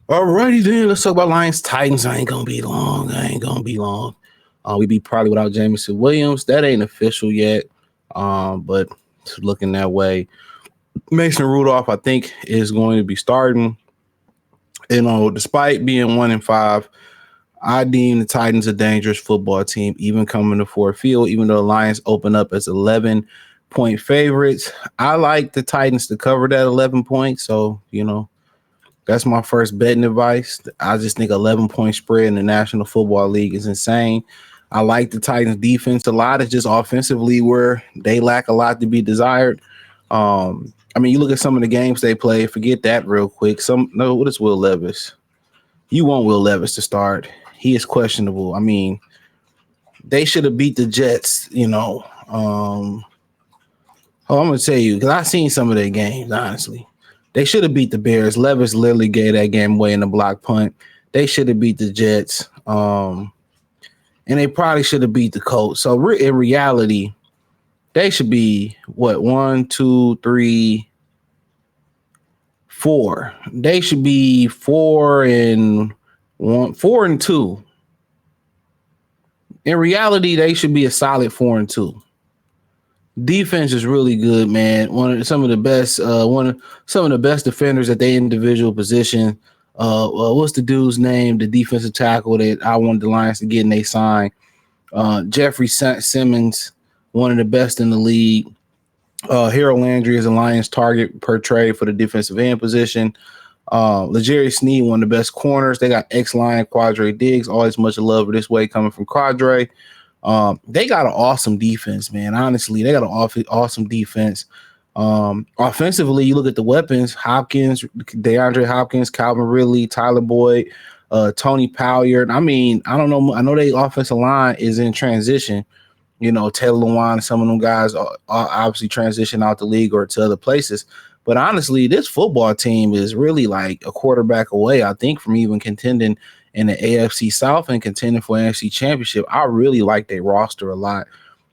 Alrighty then, let's talk about Lions Titans. I ain't gonna be long. I ain't gonna be long. We be probably without Jameson Williams. That ain't official yet. But it's looking that way. Mason Rudolph, I think, is going to be starting. Despite being 1-5, I deem the Titans a dangerous football team, even coming to Ford Field, even though the Lions open up as 11-point favorites. I like the Titans to cover that 11 points. So, that's my first betting advice. I just think 11-point spread in the National Football League is insane. I like the Titans defense a lot. It's just offensively where they lack a lot to be desired. You look at some of the games they play. Forget that real quick. What is Will Levis? You want Will Levis to start. He is questionable. They should have beat the Jets, I'm gonna tell you, because I've seen some of their games, honestly. They should have beat the Bears. Levis literally gave that game away in the block punt. They should have beat the Jets. And they probably should have beat the Colts. So in reality, they should be what, 1, 2, 3, 4. They should be 4-1, 4-2. In reality, they should be a solid 4-2. Defense is really good, man. Some of the best defenders at their individual position. What's the dude's name? The defensive tackle that I wanted the Lions to get and they signed. Jeffrey Simmons, one of the best in the league. Harold Landry is a Lions target per trade for the defensive end position. L'Jarius Sneed, one of the best corners. They got ex-Lion Quadre Diggs. Always much love this way coming from Quadre. They got an awesome defense, man. Honestly, they got an awesome defense. Offensively, you look at the weapons: Hopkins, DeAndre Hopkins, Calvin Ridley, Tyler Boyd, Tony Pollard. I don't know. I know their offensive line is in transition. Taylor Lewan, some of them guys are obviously transition out the league or to other places. But honestly, this football team is really like a quarterback away, I think, from even contending in the AFC South and contending for an AFC Championship. I really like their roster a lot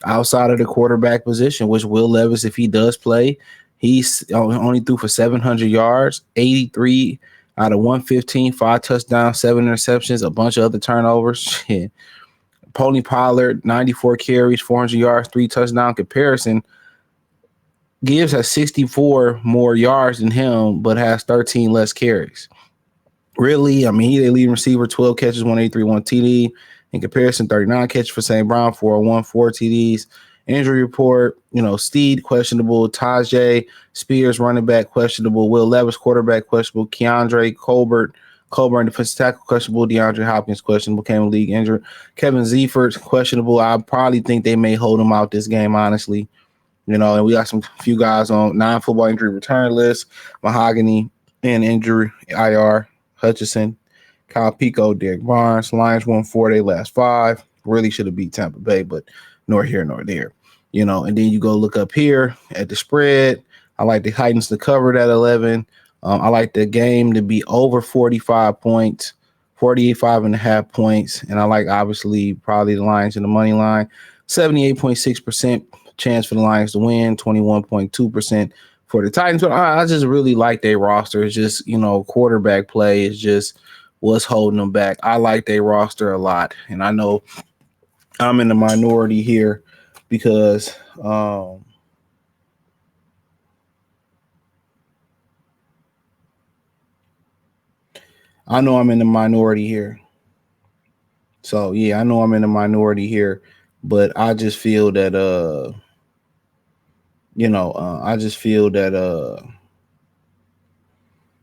outside of the quarterback position, which Will Levis, if he does play, he's only threw for 700 yards, 83 out of 115, 5 touchdowns, 7 interceptions, a bunch of other turnovers. Shit. Tony Pollard, 94 carries, 400 yards, 3 touchdown comparison. Gibbs has 64 more yards than him, but has 13 less carries. Really, he the leading receiver, 12 catches, 183, 1 TD. In comparison, 39 catches for St. Brown, 401, 4 TDs. Injury report, Steed, questionable. Tajay Spears, running back, questionable. Will Levis, quarterback, questionable. Keandre Colburn, defensive tackle, questionable. DeAndre Hopkins, questionable. Came league injured. Kevin Zeifert, questionable. I probably think they may hold him out this game, honestly. And we got some few guys on non-football injury return list. Mahogany and injury IR. Hutchinson, Kyle Pico, Derek Barnes. Lions won 4 their last 5. Really should have beat Tampa Bay, but nor here nor there. And then you go look up here at the spread. I like the Titans to cover that 11. I like the game to be over 45 points, 45.5 points. And I like, obviously, probably the Lions in the money line. 78.6% chance for the Lions to win, 21.2% for the Titans. But I just really like their roster. It's just, quarterback play is just what's holding them back. I like their roster a lot. And I know I'm in the minority here because I know I'm in the minority here. So, yeah, I know I'm in the minority here. But I just feel that,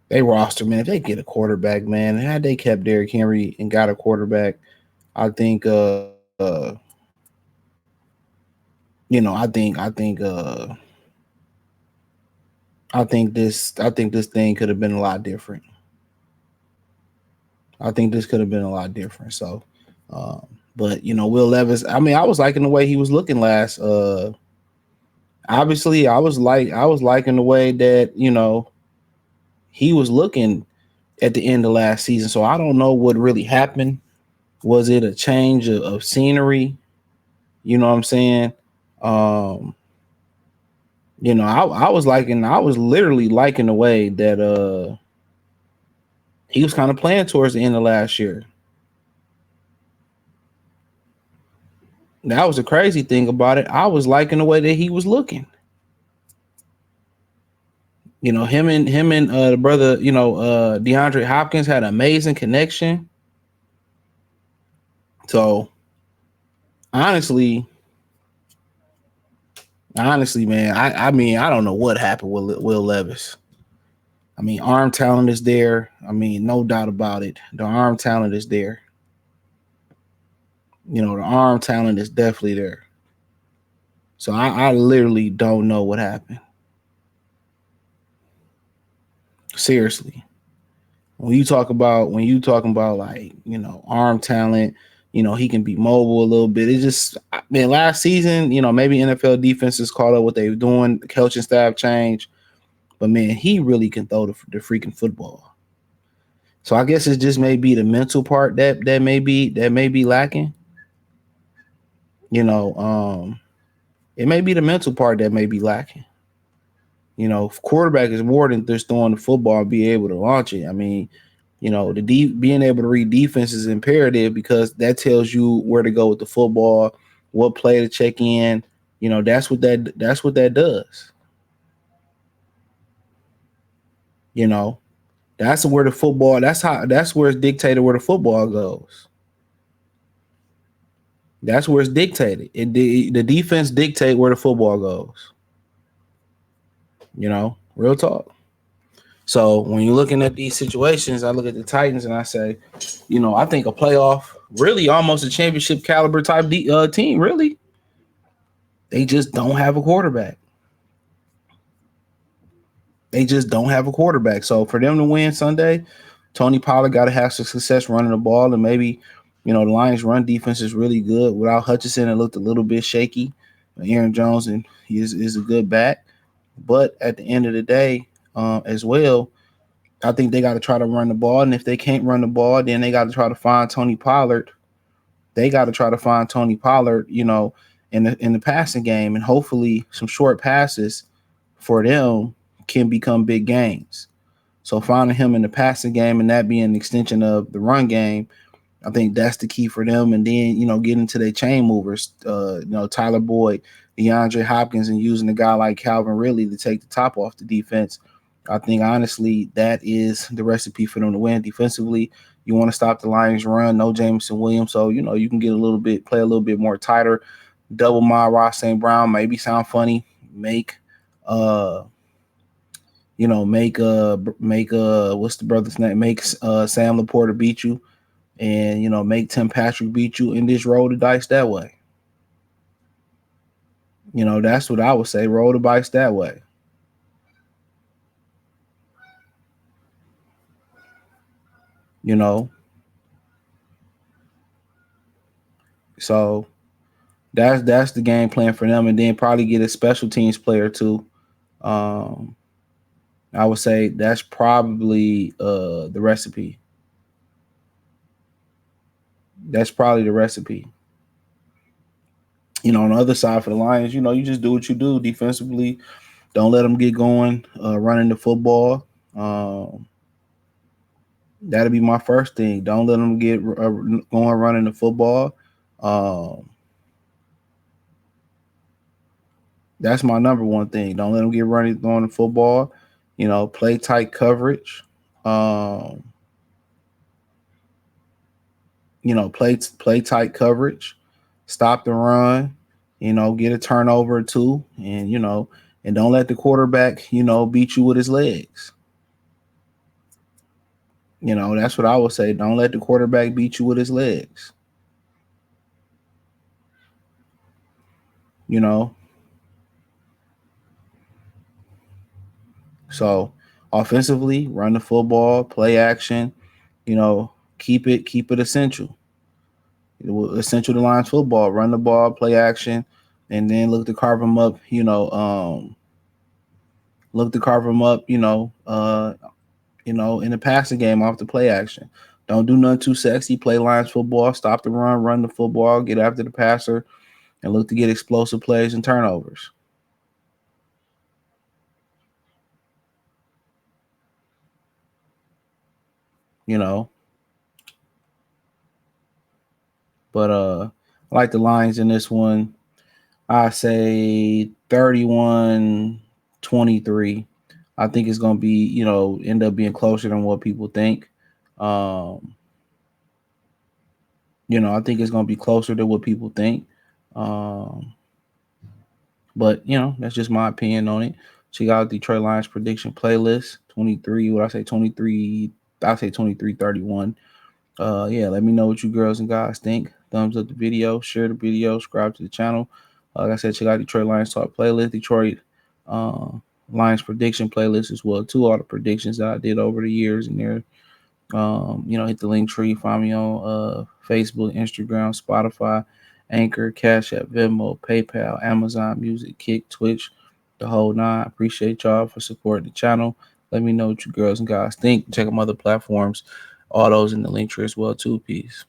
they roster, man. If they get a quarterback, man, had they kept Derrick Henry and got a quarterback, I think, I think this thing could have been a lot different. I think this could have been a lot different. So, but Will Levis. I was liking the way he was looking last. Obviously, I was liking the way that he was looking at the end of last season. So I don't know what really happened. Was it a change of scenery? You know what I'm saying? I was literally liking the way that He was kind of playing towards the end of last year. That was the crazy thing about it. I was liking the way that he was looking. You know, him and the brother, DeAndre Hopkins had an amazing connection. So honestly, man, I mean, I don't know what happened with Will Levis. I mean, arm talent is there. I mean, no doubt about it. The arm talent is there. You know, the arm talent is definitely there. So I literally don't know what happened. Seriously. When you talking about like, arm talent, he can be mobile a little bit. It just, man, last season, maybe NFL defenses caught up what they were doing, the coaching staff changed, but man, he really can throw the freaking football. So I guess it just may be the mental part that may be lacking. You know, it may be the mental part that may be lacking. Quarterback is more than just throwing the football and be able to launch it. I mean, being able to read defense is imperative because that tells you where to go with the football, what play to check in. That's what that does. You know, that's where the football. That's where it's dictated where the football goes. That's where it's dictated. The defense dictate where the football goes. Real talk. So when you're looking at these situations, I look at the Titans and I say, I think a playoff, really almost a championship caliber type team. Really, they just don't have a quarterback. They just don't have a quarterback. So for them to win Sunday, Tony Pollard got to have some success running the ball, and maybe, the Lions' run defense is really good. Without Hutchinson, it looked a little bit shaky. Aaron Jones and he is a good back, but at the end of the day, as well, I think they got to try to run the ball, and if they can't run the ball, then they got to try to find Tony Pollard. They got to try to find Tony Pollard, in the passing game, and hopefully some short passes for them can become big gains. So finding him in the passing game and that being an extension of the run game, I think that's the key for them. And then, getting to their chain movers, Tyler Boyd, DeAndre Hopkins, and using a guy like Calvin Ridley to take the top off the defense. I think, honestly, that is the recipe for them to win. Defensively, you want to stop the Lions' run. No Jameson Williams. So, you can play a little bit more tighter. Double my Ross St. Brown. Maybe sound funny. Make what's the brother's name? Make Sam Laporta beat you, and make Tim Patrick beat you, and just roll the dice that way. That's what I would say. Roll the dice that way. You know, so that's the game plan for them, and then probably get a special teams player too. Um, I would say that's probably the recipe. That's probably the recipe. On the other side for the Lions, you just do what you do defensively. Don't let them get going running the football. That'll be my first thing. Don't let them get going running the football. Um, that's my number one thing. Don't let them get running on the football. Play tight coverage. Um, play tight coverage. Stop the run. Get a turnover or two, and don't let the quarterback, beat you with his legs. That's what I would say. Don't let the quarterback beat you with his legs. You know, so offensively, run the football, play action. Keep it essential. Essential to Lions football. Run the ball, play action, and then look to carve them up. Look to carve them up. In the passing game off the play action. Don't do nothing too sexy. Play Lions football. Stop the run the football, get after the passer, and look to get explosive plays and turnovers. you know. But I like the lines in this one. I say 31-23. I think it's gonna be, end up being closer than what people think. Um, I think it's gonna be closer to what people think. Um, but that's just my opinion on it. Check out Detroit Lions prediction playlist. 23. What I say 23. I say 23-31. Yeah, let me know what you girls and guys think. Thumbs up the video, share the video, subscribe to the channel. Like I said, check out Detroit Lions Talk playlist, Detroit uh, Lions prediction playlist as well. All the predictions that I did over the years in there. Hit the link tree, find me on Facebook, Instagram, Spotify, Anchor, Cash App, Venmo, PayPal, Amazon Music, Kick, Twitch, the whole nine. I appreciate y'all for supporting the channel. Let me know what you girls and guys think. Check out my other platforms. All those in the link tree as well too. Peace.